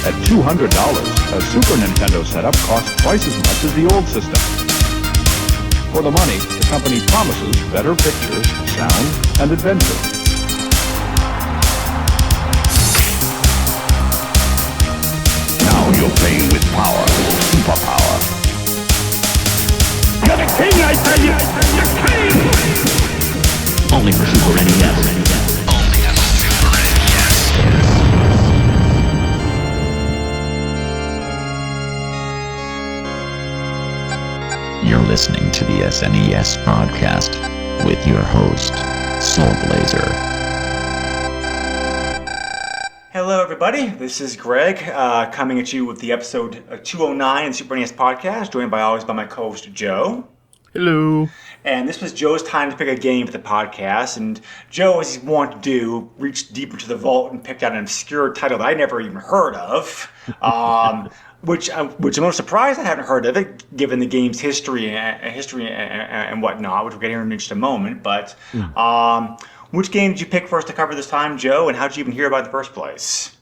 At $200, a Super Nintendo setup costs twice as much as the old system. For the money, the company promises better pictures, sound, and adventure. Now you're playing with power, superpower. You're the king, I tell you! The king! Only for Super NES. Only on Super NES. You're listening to the SNES podcast with your host, Soul Blazer. Hello, everybody. This is Greg coming at you with the episode 209 in the Super NES podcast, joined always by my co-host Joe. Hello. And this was Joe's time to pick a game for the podcast. And Joe, as he's wont to do, reached deep into the vault and picked out an obscure title that I never even heard of. Which I'm a little surprised I haven't heard of it, given the game's history and whatnot, which we'll get here in just a moment. But which game did you pick for us to cover this time, Joe, and how did you even hear about it in the first place?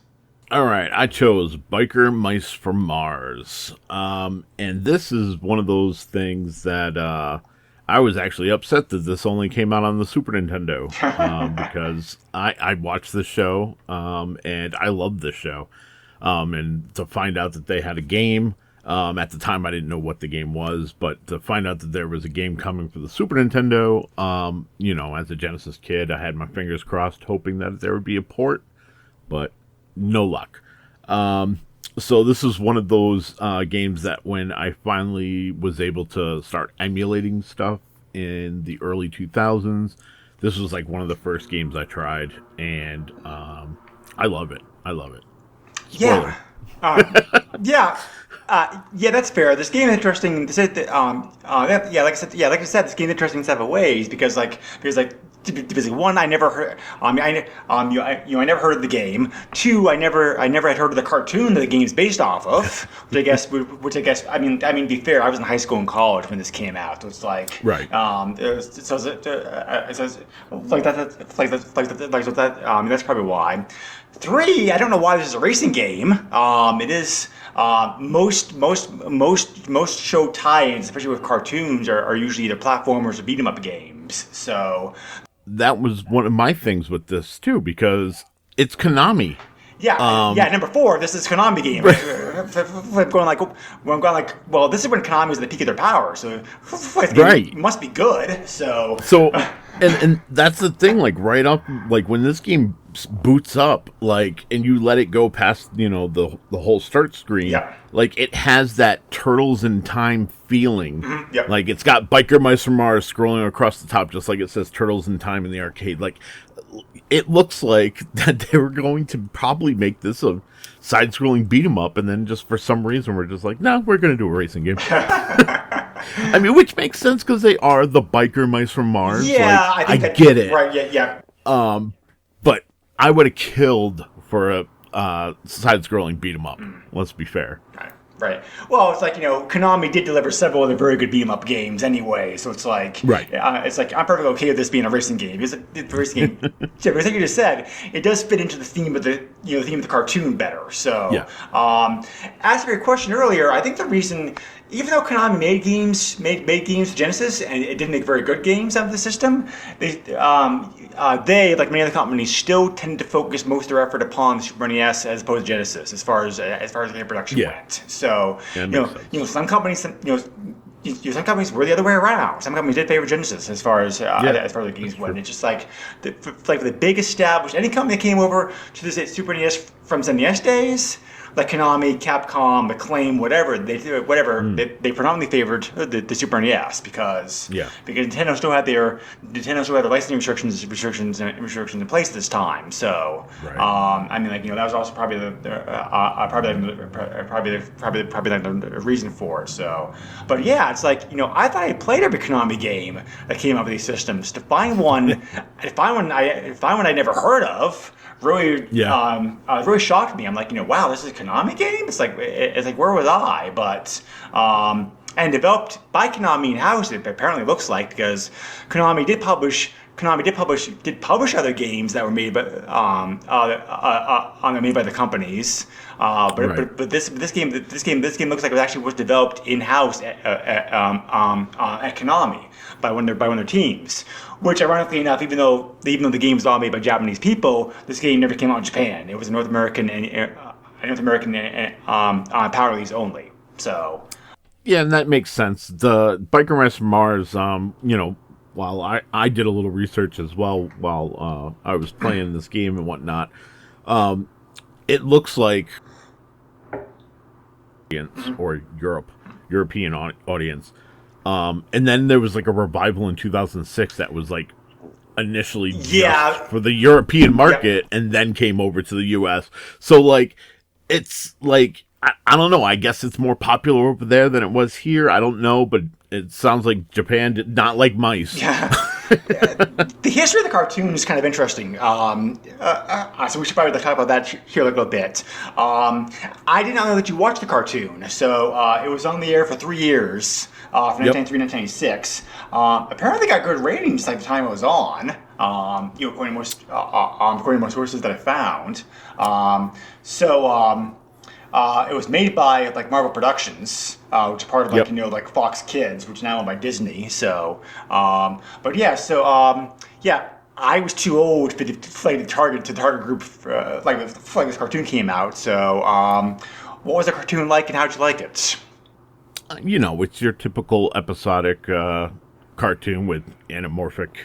All right, I chose Biker Mice from Mars. And this is one of those things that I was actually upset that this only came out on the Super Nintendo because I watched the show and I loved this show. And to find out that they had a game, at the time I didn't know what the game was, but to find out that there was a game coming for the Super Nintendo, as a Genesis kid, I had my fingers crossed hoping that there would be a port, but no luck. So this is one of those games that when I finally was able to start emulating stuff in the early 2000s, this was like one of the first games I tried, and I love it. Spoiler. Yeah. Yeah, that's fair. This game is interesting. Like I said, this game is interesting in several ways because one, I never heard. I never heard of the game. Two, I never had heard of the cartoon that the game's based off of. Which I guess. I mean, to be fair, I was in high school and college when this came out. So it's like, right. That's probably why. Three, I don't know why this is a racing game. It is most show tie-ins, especially with cartoons, are usually either platformers or beat 'em up games. So that was one of my things with this too, because it's Konami. Yeah, number four, this is Konami game. I'm going like, well, this is when Konami was at the peak of their power, so it must be good. So and that's the thing, like right up, like when this game boots up, like, and you let it go past, the whole start screen, like it has that Turtles in Time feeling. Mm-hmm. Yep. Like it's got Biker Mice from Mars scrolling across the top, just like it says Turtles in Time in the arcade. Like it looks like that they were going to probably make this a side-scrolling beat 'em up, and then just for some reason we're just like, no, we're going to do a racing game. I mean, which makes sense because they are the Biker Mice from Mars. Yeah, like, I get it. Right? Yeah. But I would have killed for a side-scrolling beat 'em up. Let's be fair. Right. Well, it's like, Konami did deliver several other very good beat-em-up games anyway, so it's like, right. It's like, I'm perfectly okay with this being a racing game. It's a racing game. Yeah, everything you just said, it does fit into the theme of the cartoon better. So, yeah. As for your question earlier, I think the reason, even though Konami made games for Genesis, and it didn't make very good games out of the system, they, like many other companies, still tended to focus most of their effort upon the Super NES as opposed to Genesis, as far as game production went. So, some companies, some companies were the other way around. Some companies did favor Genesis as far as the games went. It's just like the big established, any company that came over to the Super NES from the NES days, like Konami, Capcom, Acclaim, whatever, they predominantly favored the Super NES because Nintendo still had their licensing restrictions in place at this time. So that was also probably the reason for it. So, but yeah, it's like I thought I played every Konami game that came out with these systems. To find one I never heard of. Really shocked me. I'm like, wow, this is a Konami game? It's like where was I? But and developed by Konami in-house, it apparently looks like, because Konami did publish Konami did publish other games that were made by made by the companies. But this game looks like it was developed in house at Konami by one of their teams. Which, ironically enough, even though the game was all made by Japanese people, this game never came out in Japan. It was a North American power release only. So. Yeah, and that makes sense. The Biker Mice from Mars, while I did a little research as well while I was playing this game and whatnot, it looks like or European audience. And then there was like a revival in 2006 that was like initially just for the European market and then came over to the US. So like, it's like, I don't know. I guess it's more popular over there than it was here. I don't know, but it sounds like Japan did not like mice. Yeah. The history of the cartoon is kind of interesting. So we should probably talk about that here a little bit. I did not know that you watched the cartoon. So it was on the air for 3 years, from 1993 to 1996. Apparently got good ratings like the time it was on. According to most sources that I found. It was made by like Marvel Productions, which is part of like Fox Kids, which is now owned by Disney. So, I was too old for the target group like this cartoon came out. So, what was the cartoon like, and how'd you like it? It's your typical episodic cartoon with anamorphic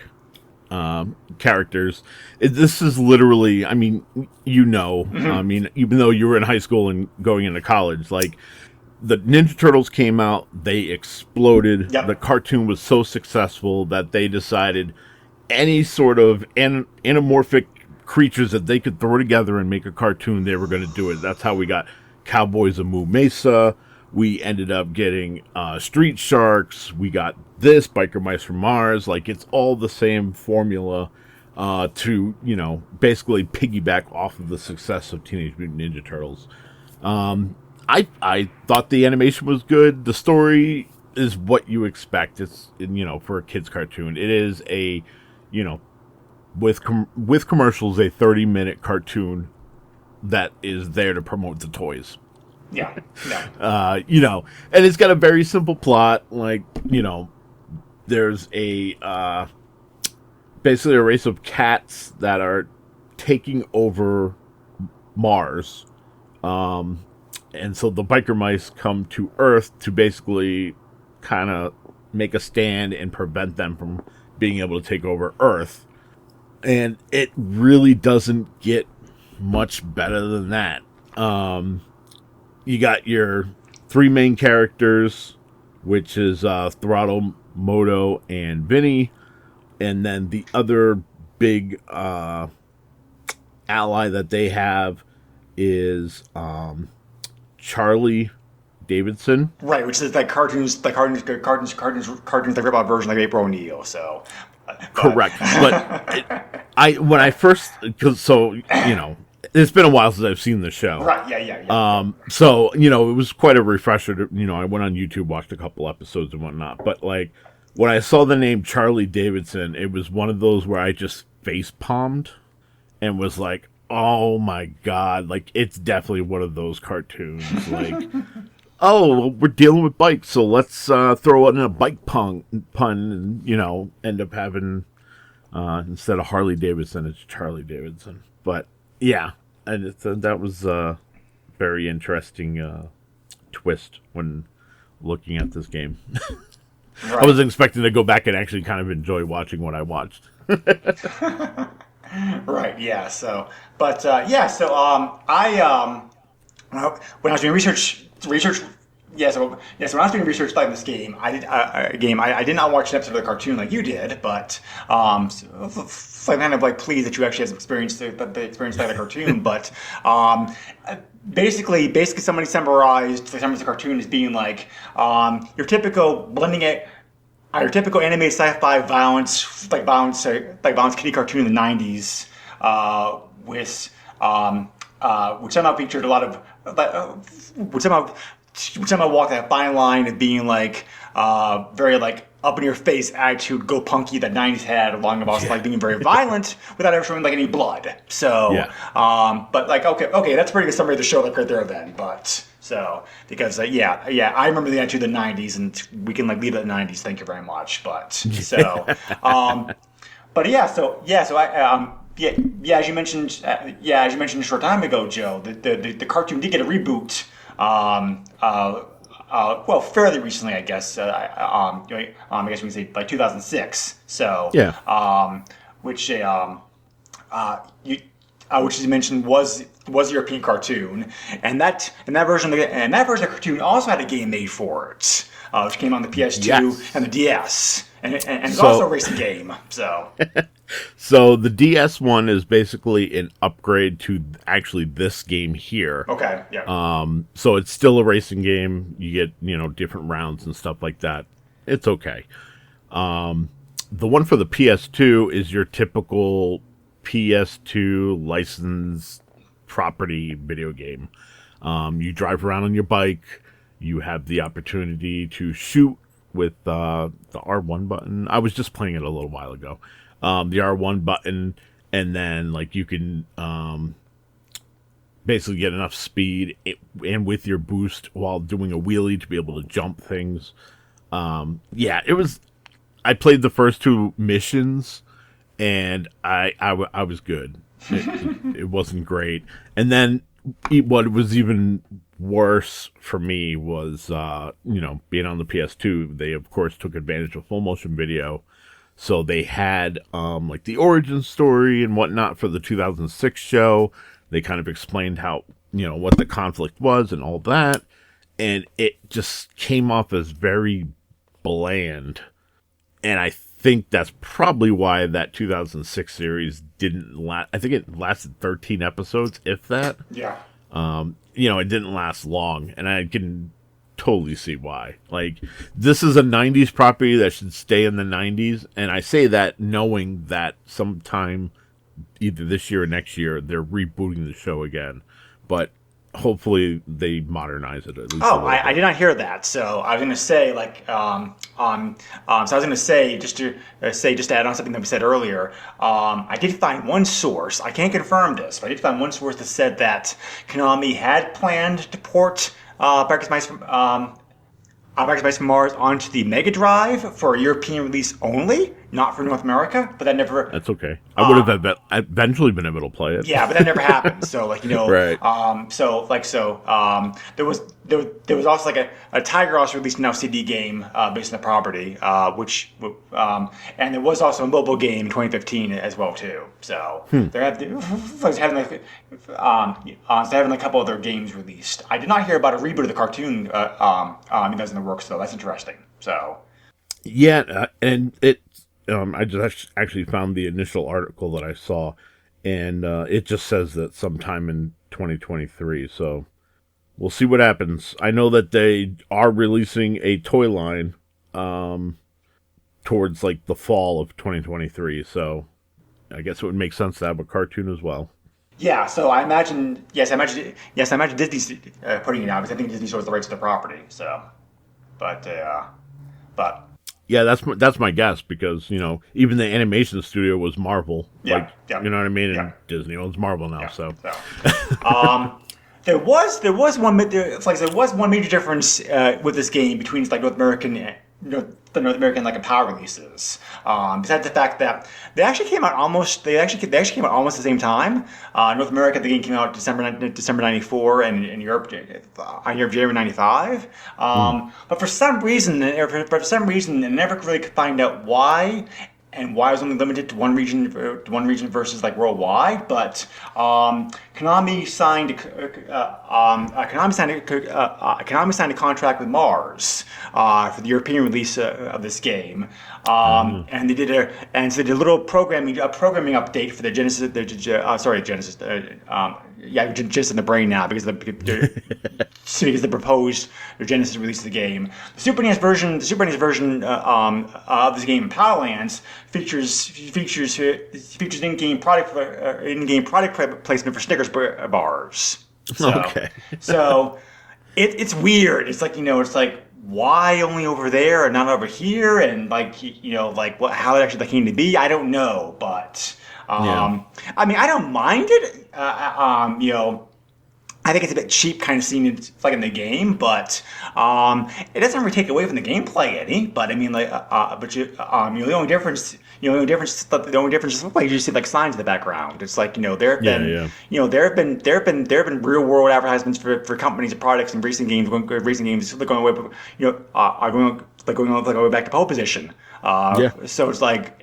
characters. This is literally, I mean, even though you were in high school and going into college, like the Ninja Turtles came out, they exploded. Yep. The cartoon was so successful that they decided any sort of anamorphic creatures that they could throw together and make a cartoon, they were going to do it. That's how we got Cowboys of Moo Mesa. We ended up getting Street Sharks. We got this, Biker Mice from Mars. Like, it's all the same formula to, basically piggyback off of the success of Teenage Mutant Ninja Turtles. I thought the animation was good. The story is what you expect. It's, for a kid's cartoon. It is a, with commercials, a 30-minute cartoon that is there to promote the toys. Yeah. And it's got a very simple plot. Like, there's basically a race of cats that are taking over Mars. And so the biker mice come to Earth to basically kind of make a stand and prevent them from being able to take over Earth. And it really doesn't get much better than that. You got your three main characters, which is Throttle, Moto, and Vinny. And then the other big ally that they have is Charlie Davidson. Right, which is like cartoons that rip off version like April O'Neil. So correct, but when I first, it's been a while since I've seen the show. Right, yeah. So, it was quite a refresher. I went on YouTube, watched a couple episodes and whatnot. But, like, when I saw the name Charlie Davidson, it was one of those where I just face-palmed and was like, oh, my God. Like, it's definitely one of those cartoons. Like, oh, we're dealing with bikes, so let's throw in a bike pun and, end up having, instead of Harley Davidson, it's Charlie Davidson. But, yeah. And that was a very interesting twist when looking at this game. Right. I was expecting to go back and actually kind of enjoy watching what I watched. Right, yeah. So, but when I was doing research. So when I was doing research like this game, I did not watch an episode of the cartoon like you did, but I'm kind of like pleased that you actually have some experience the experience like the cartoon. But basically, somebody summarized the cartoon as being like your typical your typical animated sci-fi violence kiddie cartoon in the '90s, which somehow featured a lot of which somehow walk that fine line of being like very like up in your face attitude, go punky that '90s had, along with also like being very violent without ever showing like any blood. So, Yeah. but like okay, that's a pretty good summary of the show like right there then. But so because yeah, I remember the attitude of the '90s, and we can like leave it at '90s. Thank you very much. But so, but so I. As you mentioned, a short time ago, Joe, the cartoon did get a reboot. Well, fairly recently, I guess. I guess we can say like 2006. So, Yeah. Which which as you mentioned was a European cartoon, and that version of the cartoon also had a game made for it, which came on the PS2 Yes. and the DS, and it's So- also a racing game. So. So the DS one is basically an upgrade to actually this game here. Okay. Yeah. So it's still a racing game. You get, different rounds and stuff like that. It's okay. The one for the PS2 is your typical PS2 licensed property video game. You drive around on your bike. You have the opportunity to shoot with the R1 button. I was just playing it a little while ago. The R1 button, and then like you can basically get enough speed and with your boost while doing a wheelie to be able to jump things. It was. I played the first two missions, and I was good. It wasn't great, and then what was even worse for me was being on the PS2. They of course took advantage of full motion video. So they had like the origin story and whatnot for the 2006 show. They kind of explained how, what the conflict was and all that. And it just came off as very bland. And I think that's probably why that 2006 series didn't last. I think it lasted 13 episodes, if that. Yeah. It didn't last long. And I can totally see why. Like, this is a 90s property that should stay in the 90s, and I say that knowing that sometime either this year or next year they're rebooting the show again, but hopefully they modernize it at least. I did not hear that. So I was going to say, like, so I was going to say just to add on something that we said earlier. I did find one source. I can't confirm this, but I did find one source that said that Konami had planned to port Back to Mice from Mars onto the Mega Drive for a European release only, not for North America. But that never. That's okay. I would have eventually been able to play it. Yeah, but that never happened. So Right. There was also like a Tiger also released an LCD game based on the property, and there was also a mobile game in 2015 as well too. So they're having a couple other games released. I did not hear about a reboot of the cartoon. That's in the works though. That's interesting. So yeah, and it. I just actually found the initial article that I saw, and it just says that sometime in 2023. So we'll see what happens. I know that they are releasing a toy line towards like the fall of 2023. So I guess it would make sense to have a cartoon as well. yeah, so I imagine Disney's putting it out because I think Disney owns the rights to the property. So, but. Yeah, that's my guess because even the animation studio was Marvel. Yeah. You know what I mean? And Yeah. Disney owns Marvel now. So. There was one major difference with this game between like North American like power releases. Besides the fact that they actually came out almost the same time. North America, the game came out December '94, and in Europe, January '95. But for some reason, I never really could find out why. And why it was only limited to one region versus like worldwide. But Konami signed a contract with Mars for the European release of this game, and they did a little programming update for the Genesis. Genesis. Just in the brain now because the proposed Genesis release of the game. The Super NES version of this game, Powerlands, features in-game product placement for Snickers bars. So, Okay. So it's weird. It's like why only over there and not over here, and how it actually came to be, I don't know, but I mean, I don't mind it. I think it's a bit cheap, kind of seeing it like in the game, but it doesn't really take away from the gameplay any. But I mean, the only difference, the only difference is like you see like signs in the background. It's like there have been, there have been real world advertisements for companies and products and racing games going away back to pole position. So it's like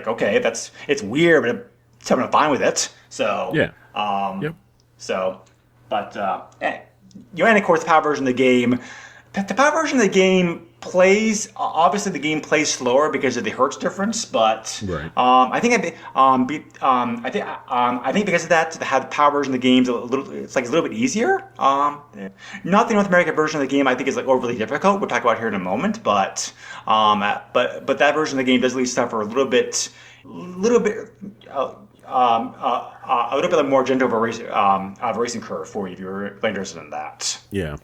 okay, it's weird, but I'm fine with it. So So, but and of course the PAL version of the game. The PAL version of the game plays. Obviously, the game plays slower because of the hertz difference. But I think because of that, to have the PAL version of the game it's a little bit easier. Not the North American version of the game. I think is like overly difficult. We'll talk about it here in a moment. But that version of the game does at least suffer a little bit. A little bit more gentle of a racing curve for you if you're interested in that. Yeah.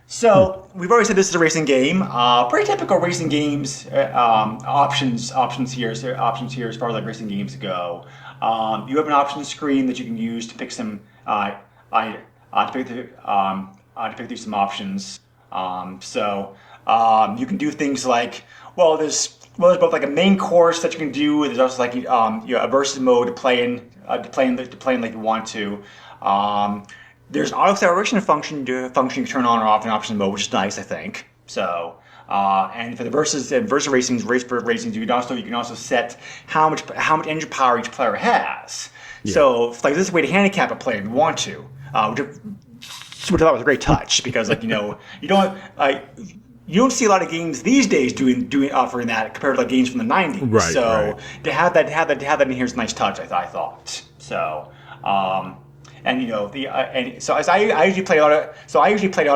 So we've already said this is a racing game. Pretty typical racing games options here as far as like racing games go. You have an options screen that you can use to pick some to pick through some options. You can do things like there's both like a main course that you can do. There's also like a versus mode to play in like you want to. There's an auto acceleration function you can turn on or off in option mode, which is nice, I think. So and for the versus racings, you can also set how much engine power each player has. Yeah. So like this is a way to handicap a player if you want to, which I thought was a great touch because you don't see a lot of games these days offering that compared to like games from the 90s. Right. So to have that in here is a nice touch. I thought. So so as I usually play auto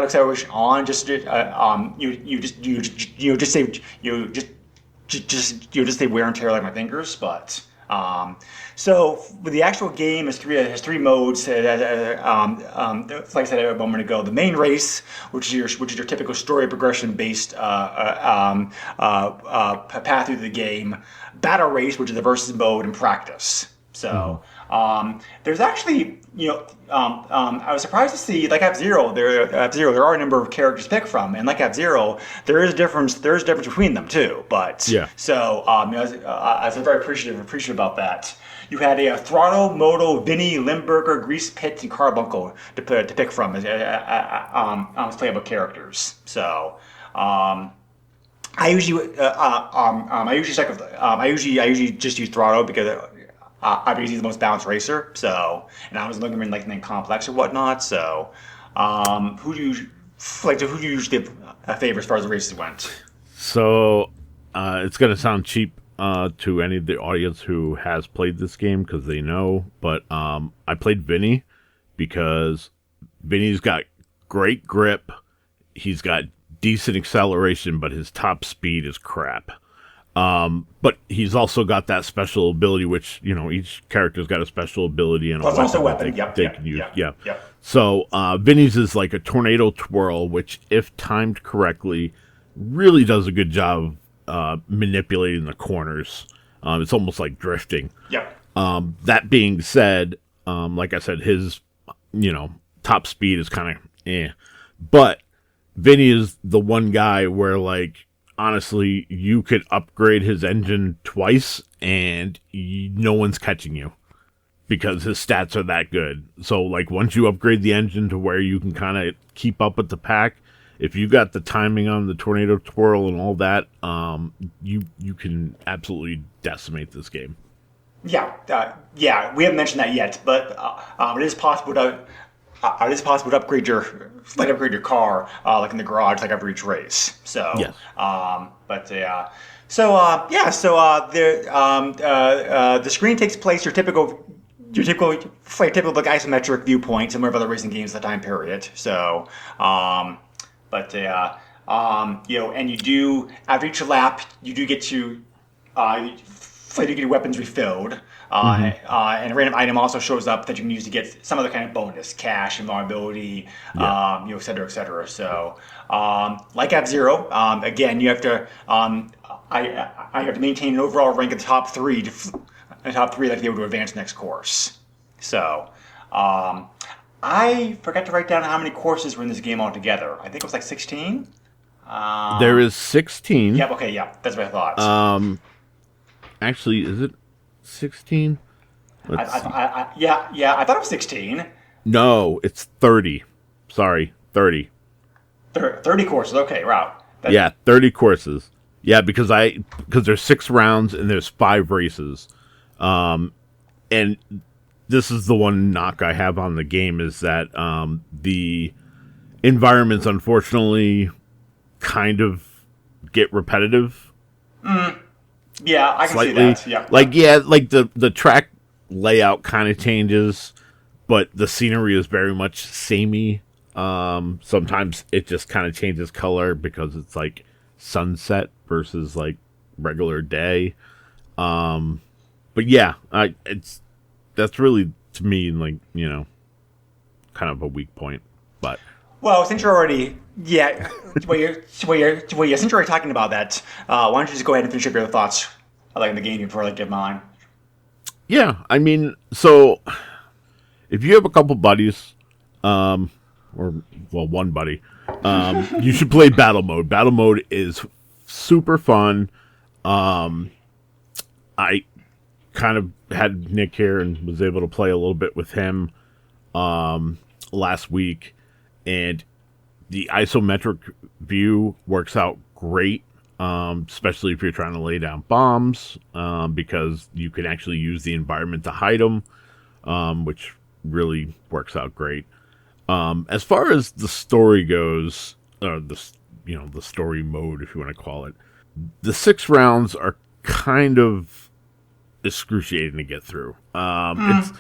acceleration on just say wear and tear like my fingers, but. So the actual game has three modes. Like I said a moment ago, the main race, which is your typical story progression based path through the game. Battle race, which is the versus mode, and practice. So there's actually I was surprised to see like F-Zero. There are a number of characters to pick from, and like F-Zero, there is a difference between them too. But so I was very appreciative about that. You had a Throttle, Moto, Vinny, Limburger, Grease Pit, and Carbuncle to pick from as playable characters. So. I usually just use Throttle because obviously he's the most balanced racer. So, and I was looking in like complex or whatnot. So, who do you usually favor as far as the races went? So, it's gonna sound cheap to any of the audience who has played this game because they know. But I played Vinny because Vinny's got great grip. He's got decent acceleration, but his top speed is crap. But he's also got that special ability, which, each character's got a special ability and plus also a weapon. They can use. So Vinny's is like a tornado twirl, which, if timed correctly, really does a good job manipulating the corners. It's almost like drifting. That being said, like I said, his top speed is kind of but Vinny is the one guy where, like, honestly, you could upgrade his engine twice and no one's catching you because his stats are that good. So, like, once you upgrade the engine to where you can kind of keep up with the pack, if you got the timing on the tornado twirl and all that, you can absolutely decimate this game. Yeah, we haven't mentioned that yet, but it is possible to upgrade your car like in the garage, like after each race. So yes. The screen takes place your typical like isometric viewpoint, similar to other racing games at the time period. So and you do after each lap you do get to like you get your weapons refilled. And a random item also shows up that you can use to get some other kind of bonus, cash, invulnerability, et cetera, et cetera. So, like F-Zero, again, you have to, I have to maintain an overall rank of the top three, like to be able to advance next course. So, I forgot to write down how many courses were in this game altogether. I think it was like 16. There is 16. Yep. Okay. Yeah, that's what I thought. Actually, is it 16? I thought it was 16. No, it's 30. Sorry, 30. 30 courses. Okay, wow. 30 courses. Yeah, because there's 6 rounds and there's 5 races. And this is the one knock I have on the game is that the environments unfortunately kind of get repetitive. Yeah, I can slightly. See that. Yeah. The track layout kind of changes, but the scenery is very much samey. Sometimes it just kind of changes color because it's like sunset versus like regular day. But yeah, that's really to me like kind of a weak point. But well, since you're already since you're already talking about that, why don't you just go ahead and finish up your thoughts in the game before I give mine? Yeah, I mean, so if you have a couple buddies, one buddy, you should play Battle Mode. Battle Mode is super fun. I kind of had Nick here and was able to play a little bit with him last week, and the isometric view works out great, especially if you're trying to lay down bombs, because you can actually use the environment to hide them, which really works out great. As far as the story goes, the story mode, if you want to call it, the 6 rounds are kind of excruciating to get through. It's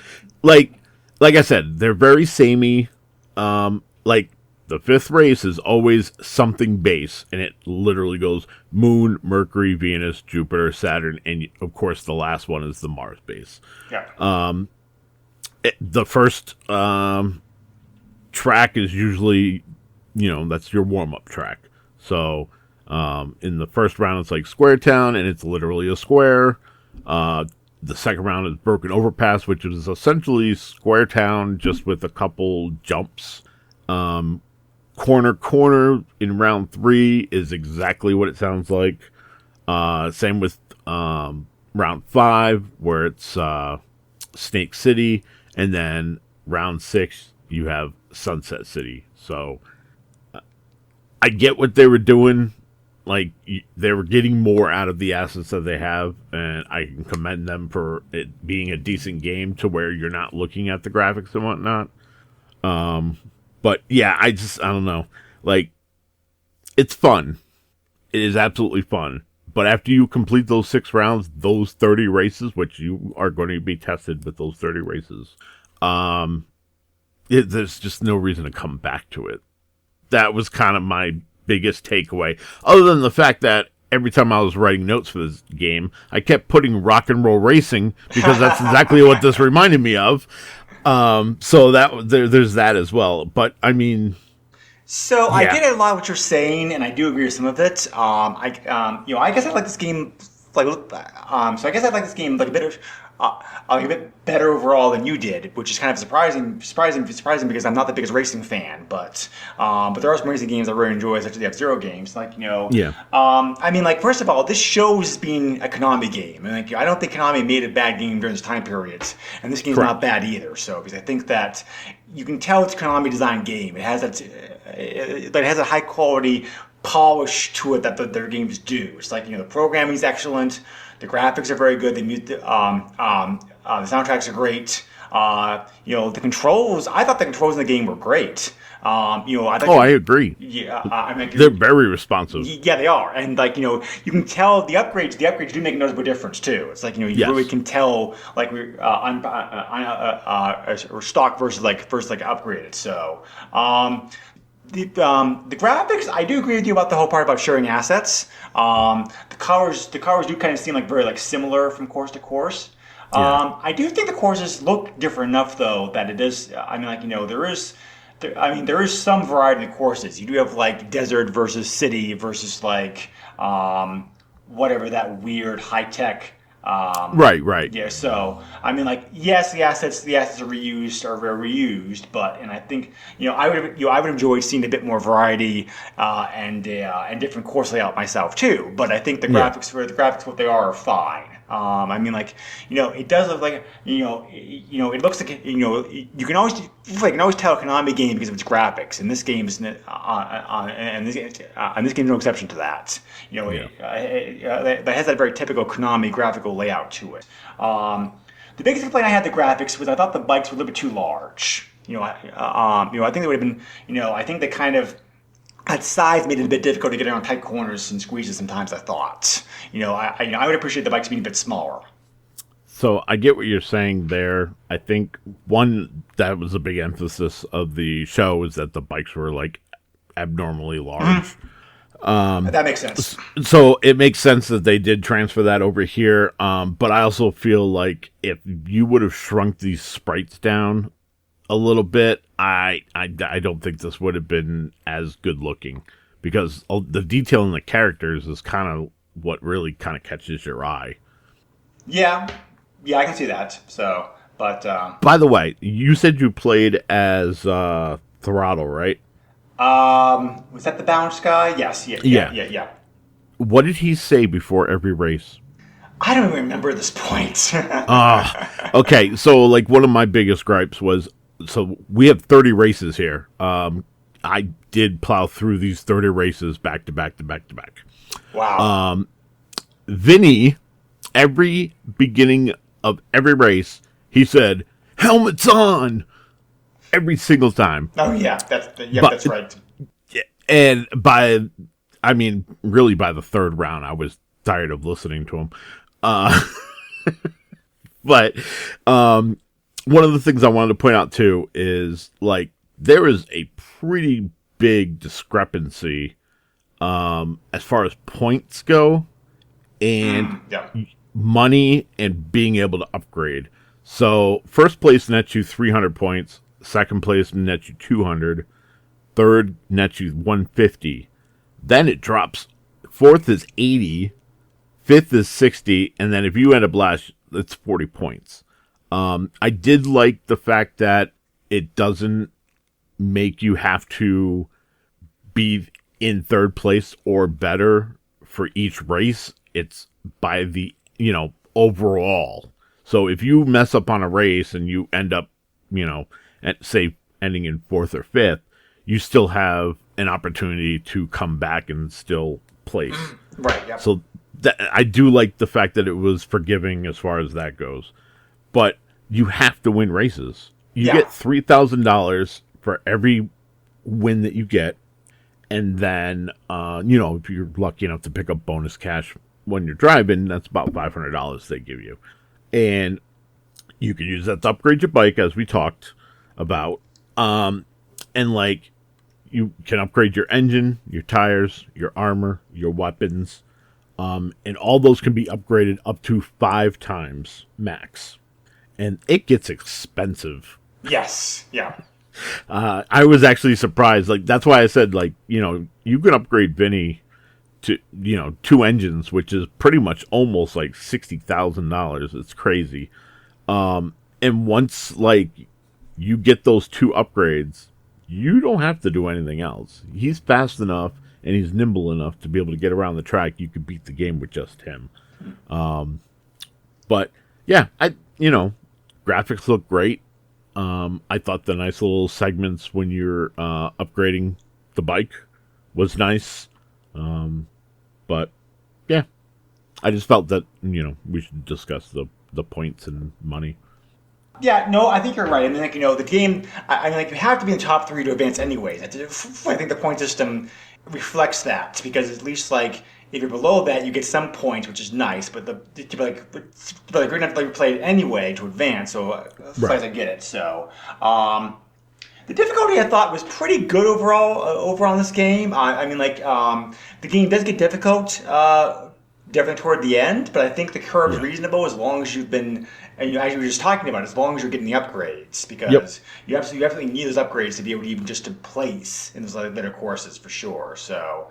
like I said, they're very samey. Like the 5th race is always something base, and it literally goes Moon, Mercury, Venus, Jupiter, Saturn, and of course the last one is the Mars base. Yeah. The first track is usually, that's your warm-up track. So in the first round it's like Square Town, and it's literally a square. The second round is Broken Overpass, which is essentially Square Town just with a couple jumps. Corner in round 3 is exactly what it sounds like. Same with round 5, where it's Snake City, and then round 6 you have Sunset City. So I get what they were doing. Like, they were getting more out of the assets that they have, and I can commend them for it being a decent game to where you're not looking at the graphics and whatnot. But yeah, I don't know. Like, it's fun. It is absolutely fun. But after you complete those 6 rounds, those 30 races, which you are going to be tested with those 30 races, there's just no reason to come back to it. That was kind of my biggest takeaway. Other than the fact that every time I was writing notes for this game, I kept putting Rock and Roll Racing because that's exactly what this reminded me of. So there's that as well. But I mean, so yeah. I get a lot of what you're saying, and I do agree with some of it. I guess I like this game. I guess I like this game like a bit better overall than you did, which is kind of surprising because I'm not the biggest racing fan. But there are some racing games I really enjoy, such as the F-Zero games. Yeah. I mean, like, first of all, this shows being a Konami game. And, I don't think Konami made a bad game during this time period, and this game's not bad either. So, because I think that you can tell it's a Konami designed game. It has a high quality polish to it that their games do. It's like, the programming's excellent, the graphics are very good, the soundtracks are great. The controls, I thought the controls in the game were great. I agree. Yeah, they're very responsive. Yeah, they are, and you can tell the upgrades. The upgrades do make a noticeable difference too. It's like you really can tell stock versus upgraded. So, The graphics, I do agree with you about the whole part about sharing assets. The cars do kind of seem like very like similar from course to course. I do think the courses look different enough though that it is. I mean, like there is some variety in the courses. You do have like desert versus city versus like whatever that weird high tech. Right. Yeah, so I mean, like, yes, the assets are reused, but I think I would enjoy seeing a bit more variety and different course layout myself too. But I think the graphics what they are fine. I mean, like, it does look like it looks like you can always tell a Konami game because of its graphics, and this game is and this game's no exception to that. That has that very typical Konami graphical layout to it. The biggest complaint I had with the graphics was I thought the bikes were a little bit too large. I think they would have been. I think they kind of. That size made it a bit difficult to get around tight corners and squeezes sometimes, I thought. I would appreciate the bikes being a bit smaller. So I get what you're saying there. I think that was a big emphasis of the show is that the bikes were like abnormally large. That makes sense. So it makes sense that they did transfer that over here. But I also feel like if you would have shrunk these sprites down a little bit, I don't think this would have been as good looking because the detail in the characters is kind of what really kind of catches your eye. Yeah, I can see that. So, but by the way, you said you played as Throttle, right? Was that the bounce guy? Yes. Yeah. What did he say before every race? I don't even remember at this point. Okay, so like one of my biggest gripes was. So we have 30 races here. I did plow through these 30 races back to back. Wow. Vinny, every beginning of every race, he said, "Helmets on!" every single time. Oh yeah, that's right. And really by the third round, I was tired of listening to him. But one of the things I wanted to point out too is like there is a pretty big discrepancy as far as points go and money and being able to upgrade. So first place nets you 300 points, second place nets you 200, third nets you 150. Then it drops. Fourth is 80, fifth is 60, and then if you end up last, it's 40 points. I did like the fact that it doesn't make you have to be in third place or better for each race. It's by the, overall. So if you mess up on a race and you end up, say ending in fourth or fifth, you still have an opportunity to come back and still place. Right. Yep. So I do like the fact that it was forgiving as far as that goes. But you have to win races. You get $3,000 for every win that you get. And then, if you're lucky enough to pick up bonus cash when you're driving, that's about $500 they give you. And you can use that to upgrade your bike, as we talked about. And, you can upgrade your engine, your tires, your armor, your weapons. And all those can be upgraded up to 5 times max. And it gets expensive. Yes, yeah. I was actually surprised. Like, that's why I said, you can upgrade Vinny to, 2 engines, which is pretty much almost like $60,000. It's crazy. And once, you get those 2 upgrades, you don't have to do anything else. He's fast enough and he's nimble enough to be able to get around the track. You could beat the game with just him. But, yeah, graphics look great. I thought the nice little segments when you're upgrading the bike was nice. But yeah, I just felt that, we should discuss the points and money. Yeah, no, I think you're right. I mean, the game, you have to be in the top 3 to advance anyways. I think the point system reflects that because at least, if you're below that, you get some points, which is nice, but you're good enough to play it anyway to advance, so as far as I get it. So, The difficulty I thought was pretty good overall in this game. I mean, like the game does get difficult, definitely toward the end, but I think the curve is reasonable as long as you've been, and as you were just talking about, as long as you're getting the upgrades, because you absolutely need those upgrades to be able to even just to place in those later courses for sure. So.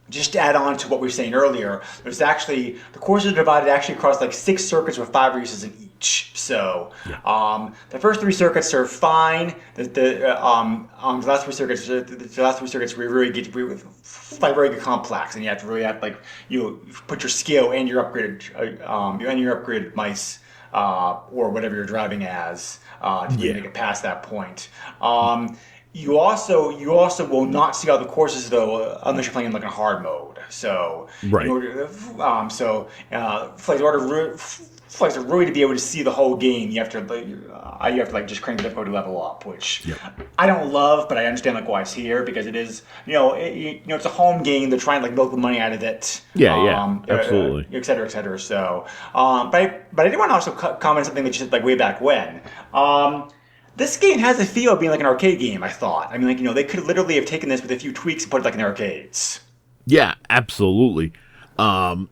Just to add on to what we were saying earlier, there's actually, the courses are divided actually across like 6 circuits with 5 races in each. So the first 3 circuits are fine. The last 3 circuits really get very complex, and you have to really have you put your skill and your upgraded mice or whatever you're driving as to make it past that point. You also will not see all the courses though unless you're playing in like a hard mode. So right. In order to really to be able to see the whole game, you have to just crank the difficulty level up, which I don't love, but I understand like why it's here, because it is it's a home game. They're trying to like milk the money out of it. Absolutely, et cetera, et cetera. So, but I did want to also comment on something that you said like way back when. This game has a feel of being like an arcade game, I thought. I mean, like, they could literally have taken this with a few tweaks and put it like in the arcades. Yeah, absolutely. Can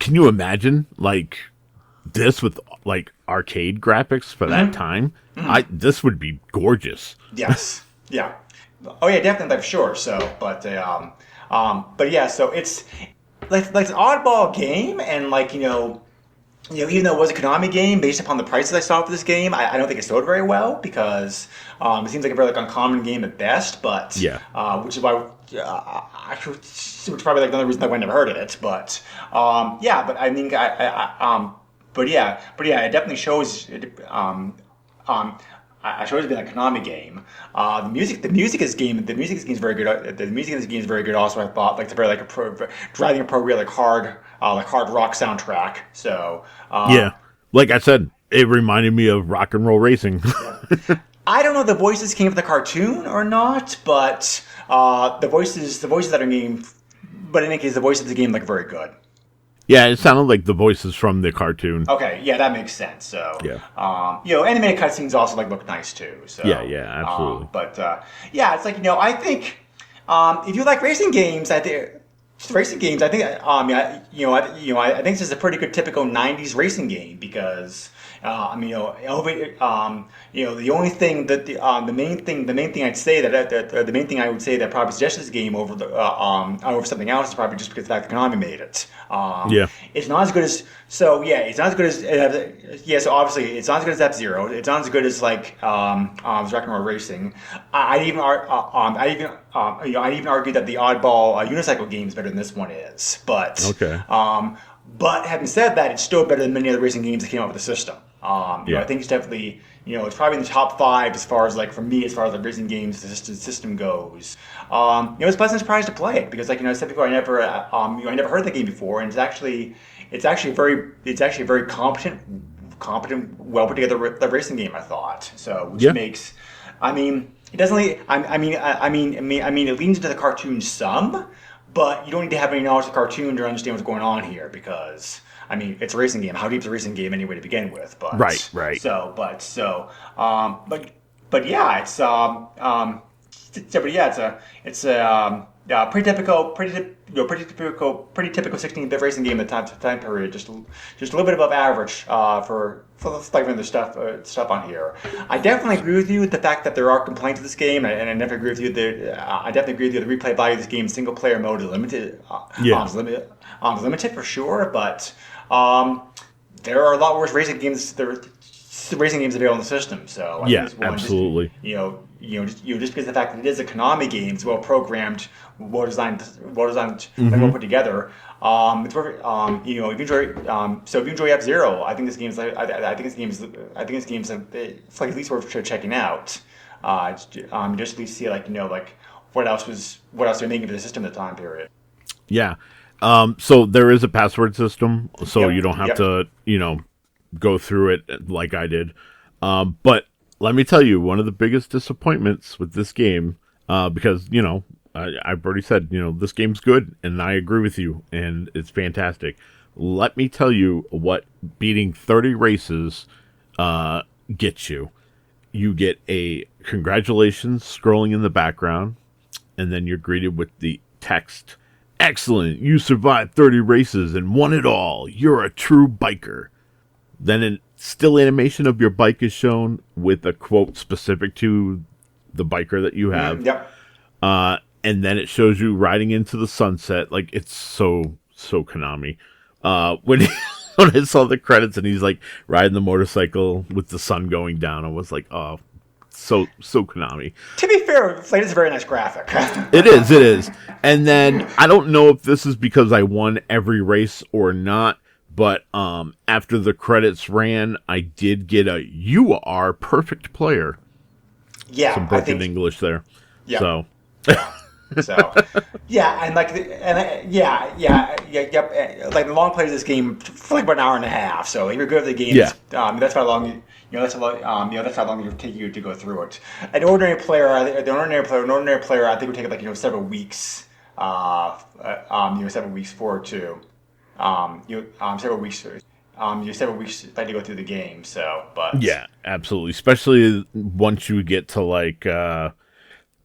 you imagine, like, this with, like, arcade graphics for that time? This would be gorgeous. Yes. Yeah. Oh, yeah, definitely, for sure. So, but yeah, so it's, like an oddball game, and, like, even though it was a Konami game, based upon the prices I saw for this game, I don't think it sold very well, because it seems like a very uncommon game at best. But which is why, which is probably like another reason why I never heard of it. But but I think it definitely shows. I showed it being a Konami game. The music in this game is very good. The music in this game is very good. Also, I thought it's a very driving appropriate hard rock soundtrack. So like I said, it reminded me of Rock and Roll Racing. I don't know if the voices came from the cartoon or not, but the voices that are named. But in any case, the voices of the game very good. Yeah, it sounded like the voices from the cartoon. Okay, yeah, that makes sense. So, animated cutscenes also look nice too. So, yeah, absolutely. It's I think if you like racing games, I think I think this is a pretty good typical '90s racing game, because the only thing that the main thing I'd say the main thing I would say that probably suggests this game over something else is probably just because the fact that Konami made it. It's not as good as so obviously it's not as good as F-Zero. It's not as good as Rock and Roll Racing. I'd even argue that the Oddball Unicycle game is better than this one is. But but having said that, it's still better than many other racing games that came out with the system. I think it's definitely, it's probably in the top 5 as far as for me, as far as the racing games the system goes. It was a pleasant surprise to play it, because I said before, I never heard the game before, and it's actually a very competent, well put together racing game, I thought. So which makes, it doesn't. It leans into the cartoon some, but you don't need to have any knowledge of the cartoon to understand what's going on here, because it's a racing game. How deep is a racing game anyway to begin with? But right. It's a pretty typical 16-bit racing game at the time period. Just a little bit above average for the stuff on here. I definitely agree with you with the fact that there are complaints of this game, and I definitely agree with you that the replay value of this game single player mode is limited. Limited for sure, but there are a lot worse racing games. Available in the system. So I think this one absolutely. Just because of the fact that it is a Konami game, it's well programmed, well designed, and well put together. It's perfect. If you enjoy F-Zero, I think this game's at least worth checking out. Just at least see what else they're making for the system at the time period. Yeah. So there is a password system, so you don't have to go through it like I did. But let me tell you, one of the biggest disappointments with this game, because, I've already said, this game's good, and I agree with you, and it's fantastic. Let me tell you what beating 30 races gets you. you get a congratulations scrolling in the background, and then you're greeted with the text, "Excellent, you survived 30 races and won it all. You're a true biker." Then a still animation of your bike is shown with a quote specific to the biker that you have. Yep. And then it shows you riding into the sunset. Like, it's so Konami. When when I saw the credits and he's like riding the motorcycle with the sun going down, I was like, oh, so Konami. To be fair, like, it's a very nice graphic. It is. And then I don't know if this is because I won every race or not, but after the credits ran, I did get a "You are perfect player." Yeah, Some broken English there. Yeah. So. So, yeah, and like, like the long play of this game for like about an hour and a half. So if you're good at the game, Yeah. That's how long that's how long it would take you to go through it. An ordinary player, I think would take like several weeks. Several weeks forward to, several weeks. Several weeks to go through the game. So, but Yeah, absolutely. Especially once you get to like.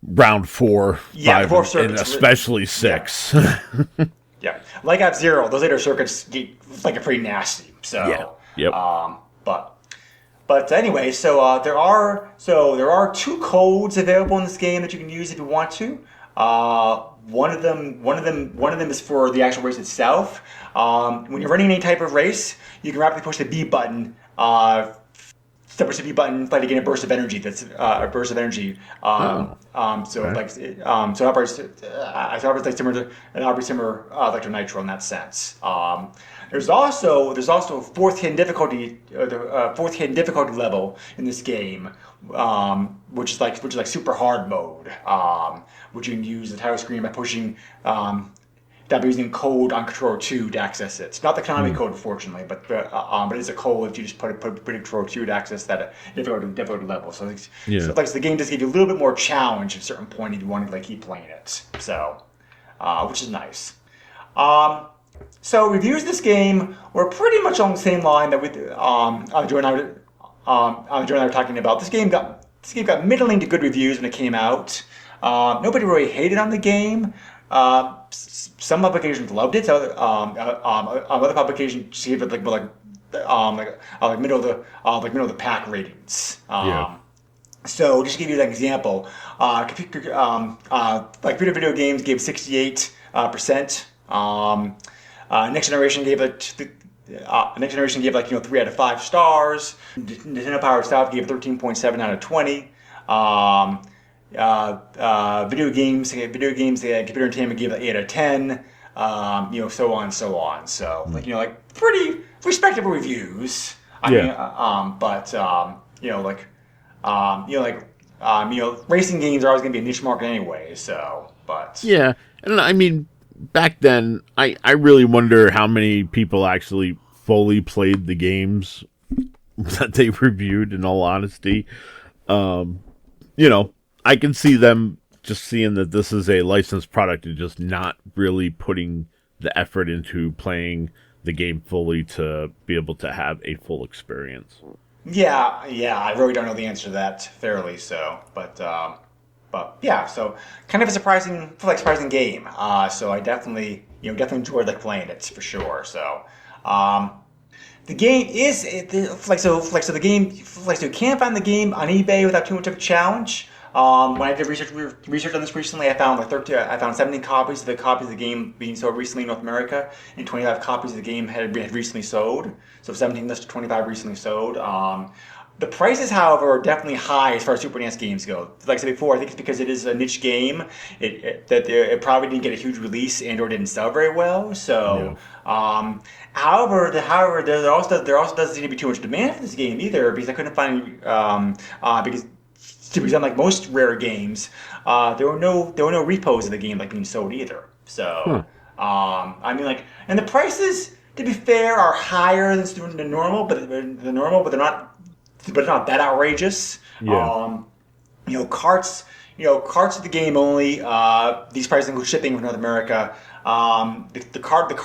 Round 4, 5, and especially 6. Yeah, like F-Zero, those later circuits get like pretty nasty. So yeah, yep. But anyway, so there are 2 codes available in this game that you can use if you want to. One of them is for the actual race itself. When you're running any type of race, you can rapidly push the B button. So push the B button, like to gain a burst of energy. That's a burst of energy. So it operates like similar to Electro Nitro in that sense. There's also a fourth hidden difficulty level in this game, which is like super hard mode, which you can use the title screen by pushing. By using code on Controller 2 to access it. It's not the Konami code, unfortunately, but it's a code if you just put in Controller 2 to access that difficulty level. So the game does give you a little bit more challenge at a certain point if you want to keep playing it. So, which is nice. So reviews of this game were pretty much on the same line that Joe and I were talking about. This game got middling to good reviews when it came out. Nobody really hated on the game. Some publications loved it. Other publications gave it middle of the pack ratings. So just to give you an example, video games gave 68%. Next Generation gave it. Next Generation gave 3 out of 5 stars. Nintendo Power itself gave 13.7 out of 20. Video games, Computer Entertainment gave it 8 out of 10. So on and so on. So pretty respectable reviews. Racing games are always going to be a niche market anyway. So, but yeah, and I mean, back then, I really wonder how many people actually fully played the games that they reviewed. In all honesty, I can see them just seeing that this is a licensed product and just not really putting the effort into playing the game fully to be able to have a full experience. Yeah, I really don't know the answer to that fairly. So, but yeah, so kind of a surprising game. So I definitely enjoyed playing it for sure. So, the game is the game you can't find the game on eBay without too much of a challenge. When I did research on this recently, I found 17 copies of the game being sold recently in North America, and 25 copies of the game had recently sold. So 17 listed, 25 recently sold. The prices, however, are definitely high as far as Super NES games go. Like I said before, I think it's because it is a niche game. It probably didn't get a huge release and/or didn't sell very well. So, however, there also doesn't seem to be too much demand for this game either, because I couldn't find because. Unlike most rare games, there were no repos of the game being sold either. So, and the prices, to be fair, are higher than normal, but they're not that outrageous. Yeah. Carts of the game only. These prices include shipping from North America. The card of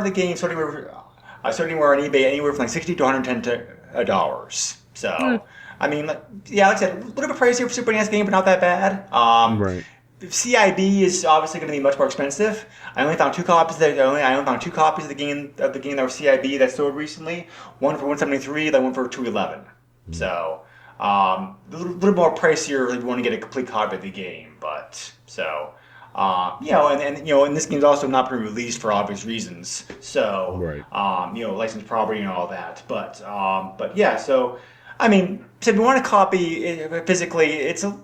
the game starting anywhere on eBay anywhere from $60 to $110. So. I mean, yeah, like I said, a little bit pricier for Super NES game, but not that bad. Right. CIB is obviously going to be much more expensive. I only found two copies. I only found two copies of the game that were CIB that sold recently. One for 173, then one for 211. So a little more pricier if you want to get a complete copy of the game. But so and this game's also not pre-released for obvious reasons. So Right. licensed property and all that. But yeah. So I mean, so if you want a copy physically, it's a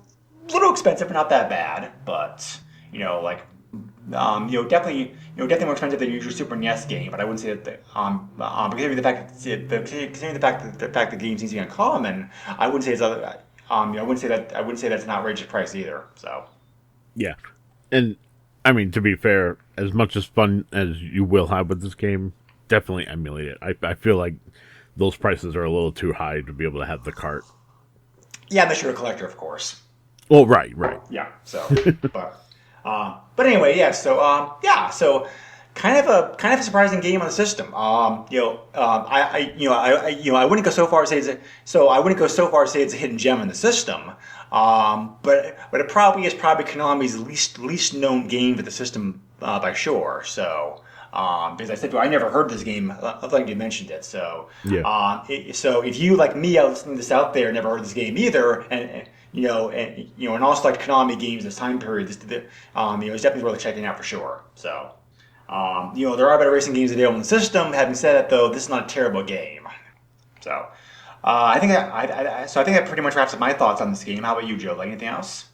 little expensive, but not that bad. But definitely more expensive than your usual Super NES game. But I wouldn't say that considering the fact that the game seems to be uncommon, I wouldn't say it's I wouldn't say that's an outrageous price either. So Yeah. And, I mean, to be fair, as much as fun as you will have with this game, definitely emulate it. I feel like those prices are a little too high to be able to have the cart. yeah, unless you're a collector, of course. Well, right. Yeah. So, but anyway, yeah. So kind of a surprising game on the system. I wouldn't go so far as say it's a hidden gem in the system. But it probably is Konami's least known game for the system by sure. So. Because I said I never heard this game, like you mentioned it. So, so if you like me, are listening to this out there, never heard this game either, and also like Konami games this time period, it's definitely worth checking out for sure. So, there are better racing games available in the system. Having said that, though, this is not a terrible game. So, I think that pretty much wraps up my thoughts on this game. How about you, Joe? Like anything else?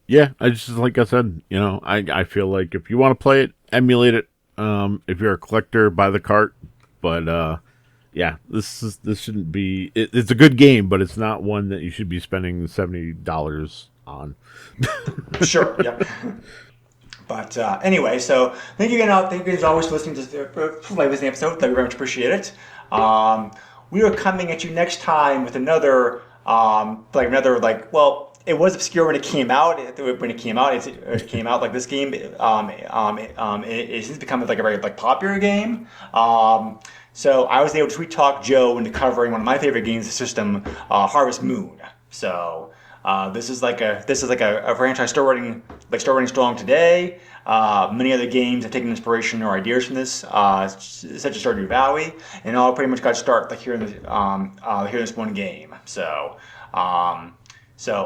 Yeah, like I said, I feel like if you want to play it, emulate it. If you're a collector, buy the cart. But this shouldn't be. It's a good game, but it's not one that you should be spending $70 on. Sure. Yep. But anyway, so thank you again. Thank you as always for listening to this episode. We very much appreciate it. We are coming at you next time with another it was obscure when it came out. It came out like this game. It has become like a very popular game. So I was able to sweet talk Joe into covering one of my favorite games in the system, Harvest Moon. So this is like a franchise still running strong today. Many other games have taken inspiration or ideas from this, such as Stardew Valley, and all pretty much got to start here in this one game. So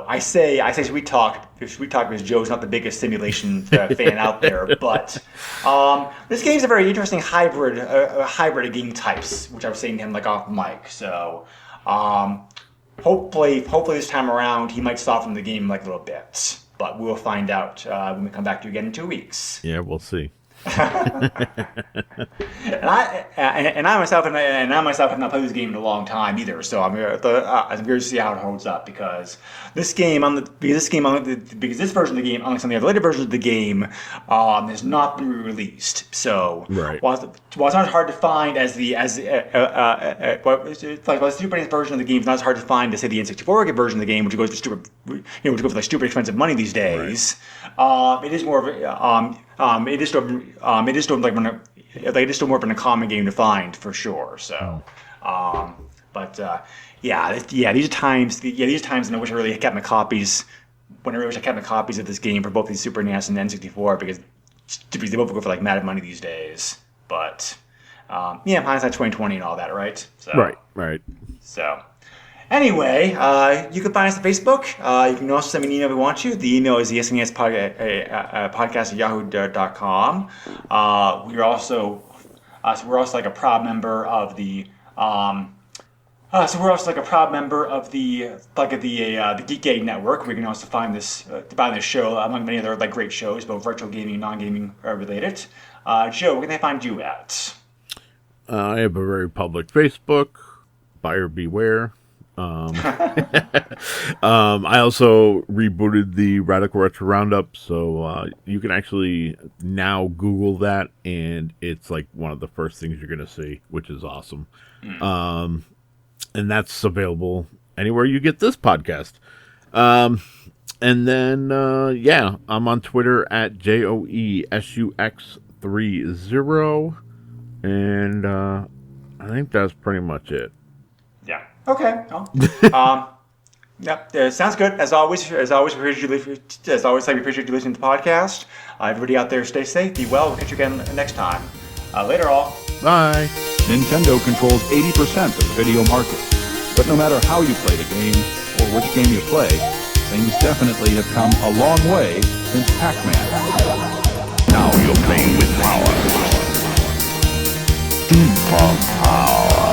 I say sweet talk because Joe's not the biggest simulation fan out there, but this game's a very interesting hybrid of game types, which I was saying to him off mic. So hopefully this time around he might soften the game a little bit, but we'll find out when we come back to you again in 2 weeks. Yeah, we'll see. And I myself have not played this game in a long time either, so I'm curious to see how it holds up because this version of the game, unlike some of the other later versions of the game, has not been released. So while it's not as hard to find as the Super NES version of the game is not as hard to find as say the N64 version of the game, which goes for stupid expensive money these days. It is more of it is still more of an uncommon game to find for sure. So, these are times. And I wish I really had kept my copies. When I wish I kept my copies of this game for both the Super NES and N64 because they both go for mad money these days. But hindsight 2020 and all that, right? So, right. So. Anyway, you can find us on Facebook. You can also send me an email if you want to. The email is the SNES podcast at yahoo.com. We're also a proud member of the the Geek Network. We can also find this show among many other great shows, both virtual gaming and non-gaming related. Joe, where can they find you at? I have a very public Facebook. Buyer beware. I also rebooted the Radical Retro Roundup, so you can actually now Google that, and it's one of the first things you're going to see, which is awesome. And that's available anywhere you get this podcast. And then, I'm on Twitter at JOESUX30, and I think that's pretty much it. Yeah. Okay. Well, Yep, sounds good. As always, we appreciate you listening to the podcast. Everybody out there, stay safe, be well. We'll catch you again next time. Later, all. Bye. Nintendo controls 80% of the video market. But no matter how you play the game, or which game you play, things definitely have come a long way since Pac-Man. Now you're playing with power. Super power.